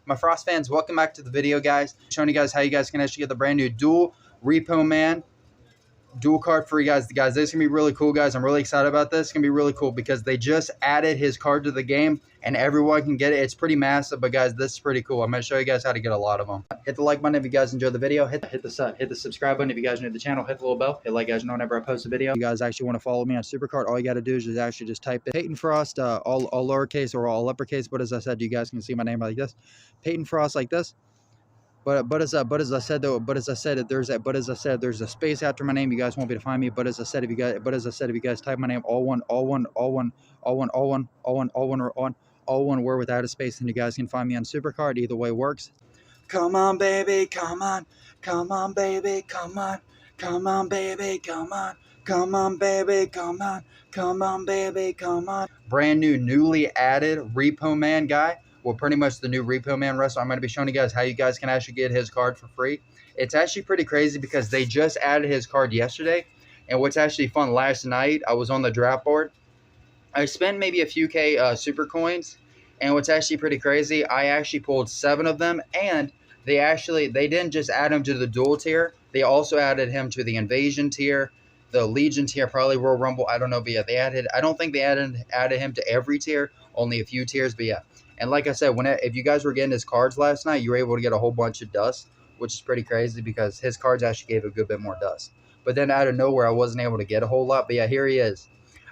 My Frost fans, welcome back to the video, guys. Showing you guys how you guys can actually get the brand new dual Repo Man dual card for you guys. This is gonna be really cool, guys. I'm really excited about this. It's gonna be really cool because they just added his card to the game and everyone can get it. It's pretty massive, but guys, this is pretty cool. I'm gonna show you guys how to get a lot of them. Hit the like button if you guys enjoyed the video. Hit the subscribe button if you guys are new to the channel. Hit the little bell. Hit like, guys, know whenever I post a video. If you guys actually want to follow me on SuperCard, all you got to do is just type in PaytonFrost, all lowercase or all uppercase. But as I said, you guys can see my name like this, PaytonFrost, like this. But as I said, there's a space after my name. You guys won't be able to find me. But as I said, if you guys type my name all one word without a space, then you guys can find me on SuperCard. Either way works. Come on, baby, come on, baby, come on, baby, come on, baby, come on, baby, come on. Brand new, newly added Repo Man guy. Well, pretty much the new Repo Man wrestler. I'm going to be showing you guys how you guys can actually get his card for free. It's actually pretty crazy because they just added his card yesterday. And what's actually fun, last night I was on the draft board. I spent maybe a few super coins. And what's actually pretty crazy, I actually pulled 7 of them. And they didn't just add him to the dual tier. They also added him to the invasion tier, the Legion tier, probably Royal Rumble. I don't know, but yeah, I don't think they added him to every tier, only a few tiers, but yeah. And like I said, if you guys were getting his cards last night, you were able to get a whole bunch of dust, which is pretty crazy because his cards actually gave a good bit more dust. But then out of nowhere, I wasn't able to get a whole lot. But yeah, here he is.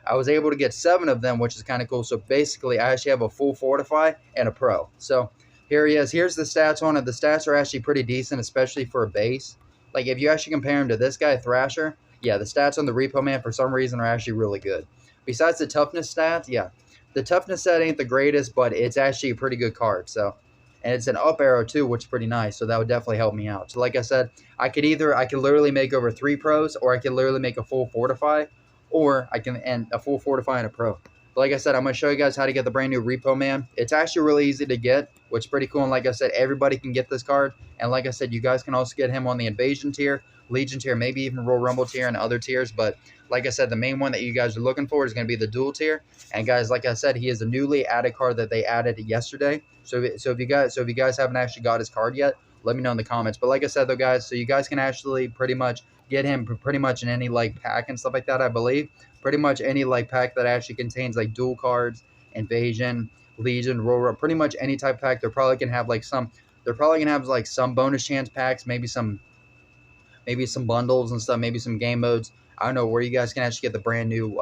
I was able to get 7 of them, which is kind of cool. So basically, I actually have a full Fortify and a Pro. So here he is. Here's the stats on it. The stats are actually pretty decent, especially for a base. Like if you actually compare him to this guy, Thrasher, yeah, the stats on the Repo Man for some reason are actually really good. Besides the toughness stats, yeah. The toughness set ain't the greatest, but it's actually a pretty good card. So, and it's an up arrow too, which is pretty nice. So that would definitely help me out. So like I said, I could literally make over 3 pros, or I could literally make a full Fortify, or I can end a full Fortify and a pro. But like I said, I'm going to show you guys how to get the brand new Repo Man. It's actually really easy to get, which is pretty cool. And like I said, everybody can get this card. And like I said, you guys can also get him on the Invasion tier, Legion tier, maybe even Royal Rumble tier and other tiers. But like I said, the main one that you guys are looking for is going to be the dual tier. And guys, like I said, he is a newly added card that they added yesterday. So if you guys haven't actually got his card yet, let me know in the comments. But like I said, though, guys, so you guys can actually pretty much get him pretty much in any like pack and stuff like that, I believe. Pretty much any like pack that actually contains like dual cards, Invasion, Legion, Royal, pretty much any type of pack. They're probably gonna have like some. They're probably gonna have like some bonus chance packs, maybe some bundles and stuff, maybe some game modes. I don't know where you guys can actually get the brand new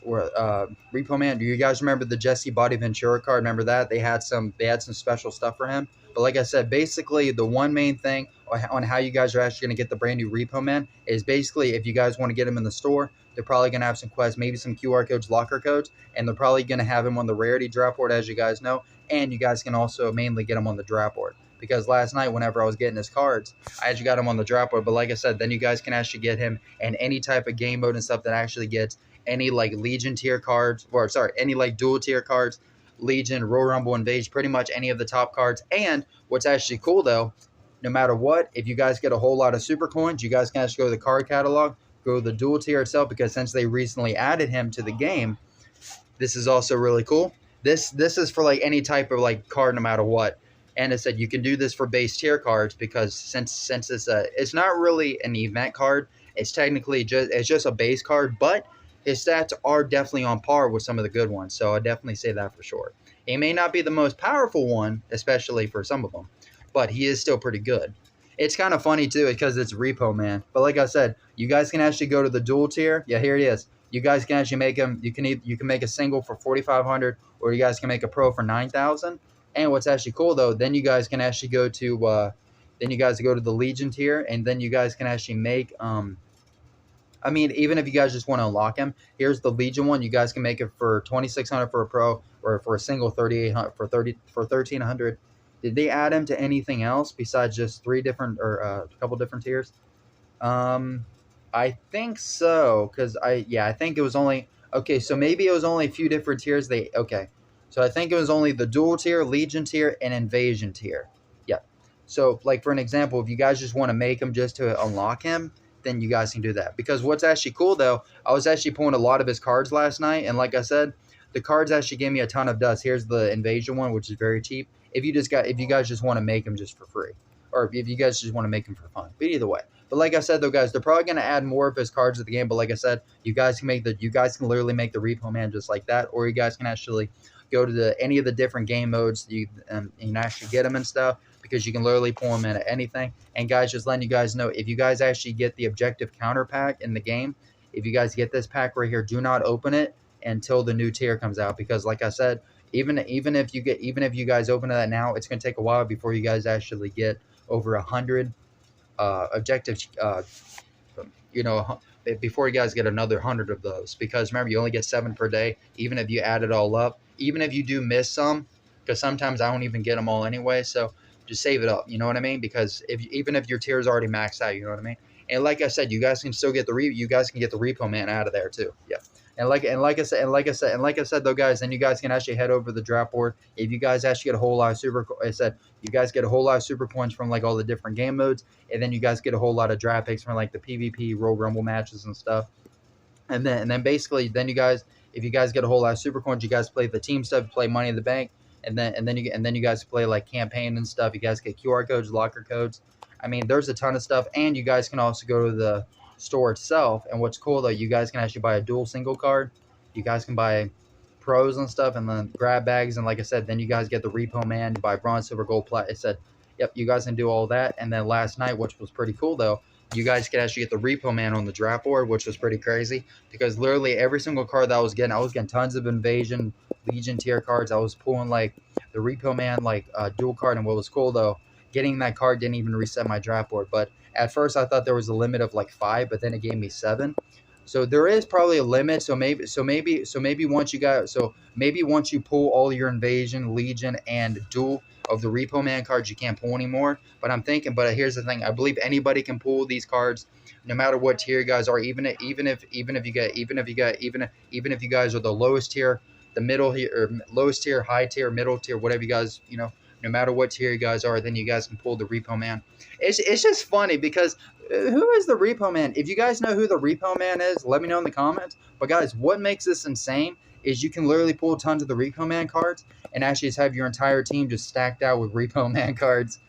Repo Man. Do you guys remember the Jesse Body Ventura card? Remember that they had some special stuff for him. But like I said, basically the one main thing on how you guys are actually going to get the brand new Repo Man is basically if you guys want to get him in the store, they're probably going to have some quests, maybe some QR codes, locker codes, and they're probably going to have him on the rarity draft board, as you guys know. And you guys can also mainly get him on the draft board. Because last night, whenever I was getting his cards, I actually got him on the draft board. But like I said, then you guys can actually get him in any type of game mode and stuff that actually gets any like Legion tier cards, or sorry, any like dual tier cards, Legion, Royal Rumble, Invasion, pretty much any of the top cards. And what's actually cool though, no matter what, if you guys get a whole lot of super coins, you guys can actually go to the card catalog, go to the dual tier itself, because since they recently added him to the game, this is also really cool. This is for like any type of like card, no matter what. And it said you can do this for base tier cards because since it's not really an event card, it's technically just a base card, but his stats are definitely on par with some of the good ones. So I definitely say that for sure. He may not be the most powerful one, especially for some of them, but he is still pretty good. It's kind of funny too because it's Repo Man. But like I said, you guys can actually go to the dual tier. Yeah, here it is. You guys can actually make him. You can make a single for 4,500, or you guys can make a pro for 9,000. And what's actually cool though, then you guys can actually go to the Legion tier, and then you guys can actually make I mean, even if you guys just want to unlock him, here's the Legion one. You guys can make it for 2,600 for a pro, or for a single 3,800 for 1,300. Did they add him to anything else besides just 3 different or a couple different tiers? I think so, because I think it was only okay. So maybe it was only a few different tiers. So I think it was only the dual tier, Legion tier, and Invasion tier. Yeah. So like for an example, if you guys just want to make him just to unlock him, then you guys can do that. Because what's actually cool though, I was actually pulling a lot of his cards last night, and like I said, the cards actually gave me a ton of dust. Here's the Invasion one, which is very cheap, if you guys just want to make them just for free, or if you guys just want to make them for fun. But either way. But like I said though, guys, they're probably gonna add more of his cards to the game. But like I said, you guys can literally make the Repo Man just like that, or you guys can actually go to any of the different game modes you can actually get them and stuff, because you can literally pull them in at anything. And guys, just letting you guys know, if you guys actually get the objective counter pack in the game, if you guys get this pack right here, do not open it until the new tier comes out, because like I said, even if you guys open that now, it's gonna take a while before you guys actually get over 100 objectives. Before you guys get another 100 of those, because remember, you only get 7 per day. Even if you add it all up, even if you do miss some, because sometimes I don't even get them all anyway. So just save it up. You know what I mean? Because even if your tier is already maxed out, you know what I mean. And like I said, you guys can still get the Repo Man out of there too. Yeah. And like I said though, guys, then you guys can actually head over to the draft board. If you guys actually get a whole lot of you guys get a whole lot of super coins from like all the different game modes, and then you guys get a whole lot of draft picks from like the PvP Royal Rumble matches and stuff. And then basically, if you guys get a whole lot of super coins, you guys play the team stuff, play Money in the Bank, and then you guys play like campaign and stuff. You guys get QR codes, locker codes. I mean, there's a ton of stuff, and you guys can also go to the store itself. And what's cool though, you guys can actually buy a dual single card. You guys can buy pros and stuff, and then grab bags. And like I said, then you guys get the Repo Man. You buy bronze, silver, gold, plat. It said, yep, you guys can do all that. And then last night, which was pretty cool though, you guys could actually get the Repo Man on the draft board, which was pretty crazy, because literally every single card that I was getting tons of Invasion, Legion tier cards. I was pulling like the Repo Man dual card. And what was cool though, getting that card didn't even reset my draft board. But at first I thought there was a limit of like 5, but then it gave me 7. So there is probably a limit. So maybe once you pull all your Invasion, Legion, and dual of the Repo Man cards, you can't pull anymore. But here's the thing: I believe anybody can pull these cards, no matter what tier you guys are. Even if you guys are the lowest tier, the middle tier, or lowest tier, high tier, middle tier, whatever you guys, no matter what tier you guys are, then you guys can pull the Repo Man. It's just funny because who is the Repo Man? If you guys know who the Repo Man is, let me know in the comments. But guys, what makes this insane is you can literally pull tons of the Repo Man cards and actually just have your entire team just stacked out with Repo Man cards.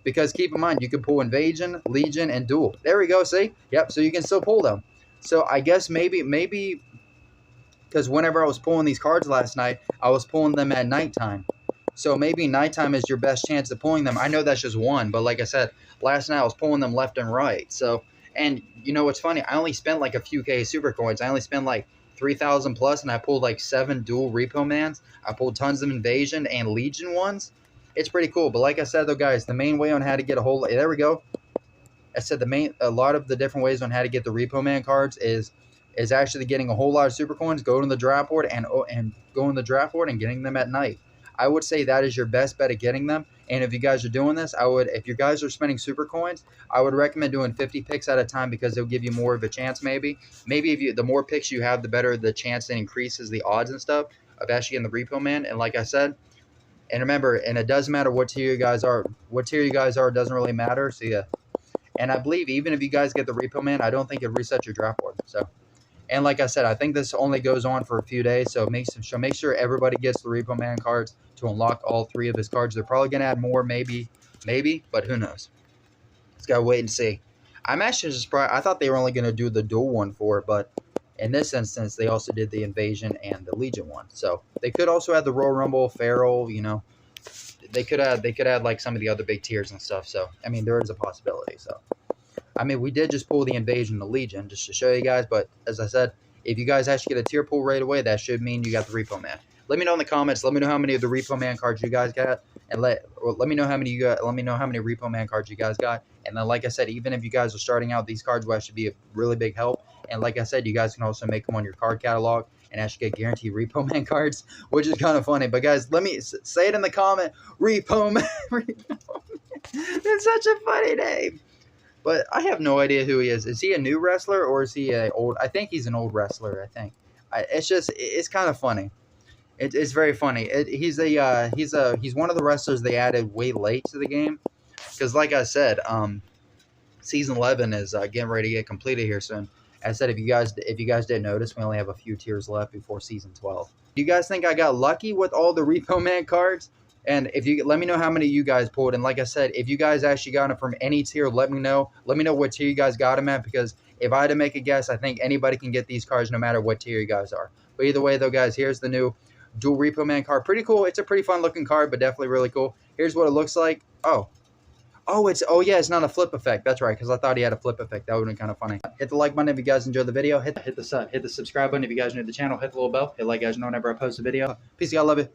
Because keep in mind, you can pull Invasion, Legion, and Duel. There we go, see? Yep, so you can still pull them. So I guess maybe because whenever I was pulling these cards last night, I was pulling them at nighttime. So maybe nighttime is your best chance of pulling them. I know that's just one, but like I said, last night I was pulling them left and right. So, and you know what's funny? I only spent like a few K super coins. I only spent like 3,000 plus, and I pulled like 7 dual Repo Mans. I pulled tons of Invasion and Legion ones. It's pretty cool. But like I said though, guys, the main way on how to get there we go. I said a lot of the different ways on how to get the Repo Man cards is actually getting a whole lot of super coins, go to the draft board and go in the draft board and getting them at night. I would say that is your best bet at getting them. And if you guys are doing this, if you guys are spending super coins, I would recommend doing 50 picks at a time, because it'll give you more of a chance. Maybe if the more picks you have, the better the chance it increases the odds and stuff of actually getting the Repo Man. And like I said, and remember, and it doesn't matter what tier you guys are. What tier you guys are doesn't really matter. So yeah. And I believe even if you guys get the Repo Man, I don't think it resets your draft board. So. And like I said, I think this only goes on for a few days, so make sure everybody gets the Repo Man cards to unlock all 3 of his cards. They're probably going to add more, maybe, but who knows? Let's gotta wait and see. I'm actually surprised. I thought they were only going to do the dual one for it, but in this instance, they also did the Invasion and the Legion one. So they could also add the Royal Rumble, Feral, They could add like some of the other big tiers and stuff. So, I mean, there is a possibility, so. I mean, we did just pull the Invasion and the Legion just to show you guys, but as I said, if you guys actually get a tier pull right away, that should mean you got the Repo Man. Let me know in the comments. Let me know how many of the Repo Man cards you guys got, and let me know how many you got. Let me know how many Repo Man cards you guys got. And then, like I said, even if you guys are starting out, these cards will actually be a really big help. And like I said, you guys can also make them on your card catalog and actually get guaranteed Repo Man cards, which is kind of funny. But guys, let me say it in the comment: Repo Man. Repo Man. It's such a funny name. But I have no idea who he is. Is he a new wrestler, or is he a old? I think he's an old wrestler. I think. It's kind of funny. It's very funny. He's one of the wrestlers they added way late to the game, because like I said, season 11 is getting ready to get completed here soon. As I said, if you guys didn't notice, we only have a few tiers left before season 12. Do you guys think I got lucky with all the Repo Man cards, And if you let me know how many you guys pulled, and like I said, if you guys actually got them from any tier, let me know. Let me know what tier you guys got them at, because if I had to make a guess, I think anybody can get these cards no matter what tier you guys are. But either way, though, guys, here's the new dual Repo Man card. Pretty cool. It's a pretty fun looking card, but definitely really cool. Here's what it looks like. Oh, yeah, it's not a flip effect. That's right, because I thought he had a flip effect. That would have been kind of funny. Hit the like button if you guys enjoyed the video. Hit the subscribe button if you guys are new to the channel. Hit the little bell. Hit like, guys know whenever I post a video. Peace, y'all. Love you.